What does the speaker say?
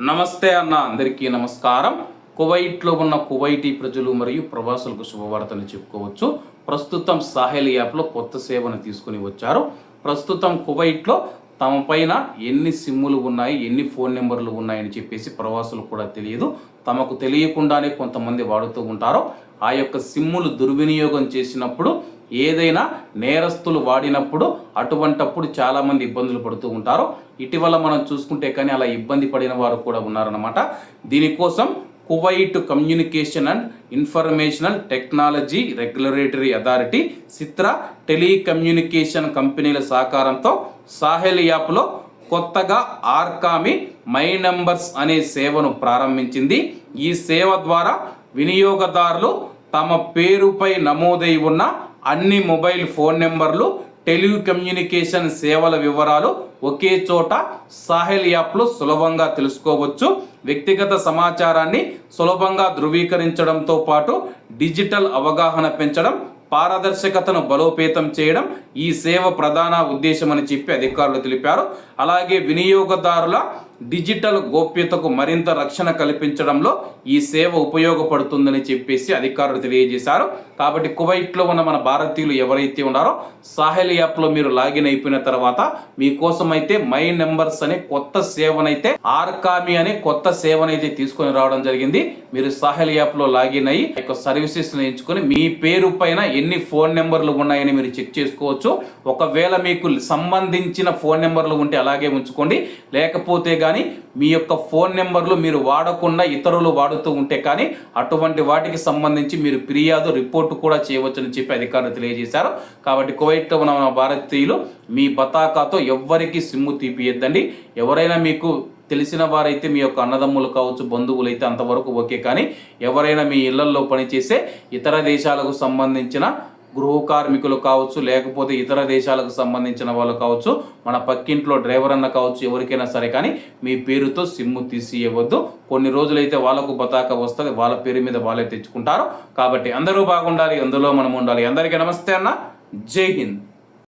నమస్తే అన్న, అందరికీ నమస్కారం. కువైట్లో ఉన్న కువైటీ ప్రజలు మరియు ప్రవాసులకు శుభవార్తను చెప్పుకోవచ్చు. ప్రస్తుతం సాహెల్ యాప్లో కొత్త సేవను తీసుకుని వచ్చారు. ప్రస్తుతం కువైట్లో తమ పైన ఎన్ని సిమ్ములు ఉన్నాయి, ఎన్ని ఫోన్ నెంబర్లు ఉన్నాయని చెప్పేసి ప్రవాసులకు కూడా తెలియదు. తమకు తెలియకుండానే కొంతమంది వాడుతూ ఉంటారు. ఆ యొక్క సిమ్ములు దుర్వినియోగం చేసినప్పుడు, ఏదైనా నేరస్తులు వాడినప్పుడు అటువంటప్పుడు చాలామంది ఇబ్బందులు పడుతూ ఉంటారు. ఇటీవల మనం చూసుకుంటే కానీ అలా ఇబ్బంది పడిన వారు కూడా ఉన్నారన్నమాట. దీనికోసం Kuwait communication and informational technology regulatory authority, CITRA telecommunication కంపెనీల సహకారంతో సాహెల్ యాప్లో కొత్తగా ఆర్కామి మై నంబర్స్ అనే సేవను ప్రారంభించింది. ఈ సేవ ద్వారా వినియోగదారులు తమ పేరుపై నమోదై ఉన్న అన్ని మొబైల్ ఫోన్ నెంబర్లు, టెలికమ్యూనికేషన్ సేవల వివరాలు ఒకే చోట సాహెల్ యాప్లో సులభంగా తెలుసుకోవచ్చు. వ్యక్తిగత సమాచారాన్ని సులభంగా ధృవీకరించడంతో పాటు డిజిటల్ అవగాహన పెంచడం, పారదర్శకతను బలోపేతం చేయడం ఈ సేవ ప్రధాన ఉద్దేశమని చెప్పి అధికారులు తెలిపారు. అలాగే వినియోగదారుల డిజిటల్ గోప్యతకు మరింత రక్షణ కల్పించడంలో ఈ సేవ ఉపయోగపడుతుందని చెప్పేసి అధికారులు తెలియజేశారు. కాబట్టి కువైట్లో ఉన్న మన భారతీయులు ఎవరైతే ఉన్నారో సాహెల్ యాప్లో మీరు లాగిన్ అయిపోయిన తర్వాత మీకోసం అయితే మై నెంబర్స్ అనే కొత్త సేవనైతే, ఆర్కామి అనే కొత్త సేవనైతే తీసుకొని రావడం జరిగింది. మీరు సాహెల్ యాప్లో లాగిన్ అయ్యి యొక్క సర్వీసెస్ ఎంచుకొని మీ పేరు పైన ఎన్ని ఫోన్ నెంబర్లు ఉన్నాయని మీరు చెక్ చేసుకోవచ్చు. ఒకవేళ మీకు సంబంధించిన ఫోన్ నెంబర్లు ఉంటే అలాగే ఉంచుకోండి. లేకపోతే కానీ మీ యొక్క ఫోన్ నెంబర్లు మీరు వాడకుండా ఇతరులు వాడుతూ ఉంటే కానీ అటువంటి వాటికి సంబంధించి మీరు ఫిర్యాదు, రిపోర్టు కూడా చేయవచ్చని చెప్పి అధికారులు తెలియజేశారు. కాబట్టి కువైట్లో ఉన్న మన భారతీయులు మీ బతాకాతో ఎవ్వరికి సిమ్ము తీపియద్దండి. ఎవరైనా మీకు తెలిసిన వారైతే మీ యొక్క అన్నదమ్ములు కావచ్చు, బంధువులు అయితే అంతవరకు ఓకే. కానీ ఎవరైనా మీ ఇళ్లల్లో పనిచేసే ఇతర దేశాలకు సంబంధించిన గృహ కార్మికులు కావచ్చు, లేకపోతే ఇతర దేశాలకు సంబంధించిన వాళ్ళు కావచ్చు, మన పక్కింట్లో డ్రైవర్ అన్న కావచ్చు, ఎవరికైనా సరే కానీ మీ పేరుతో సిమ్ము తీసి ఇవ్వద్దు. కొన్ని రోజులైతే వాళ్ళకు బతాకా వస్తుంది, వాళ్ళ పేరు మీద వాళ్ళే తెచ్చుకుంటారు. కాబట్టి అందరూ బాగుండాలి, అందులో మనం ఉండాలి. అందరికీ నమస్తే అన్న, జై హింద్.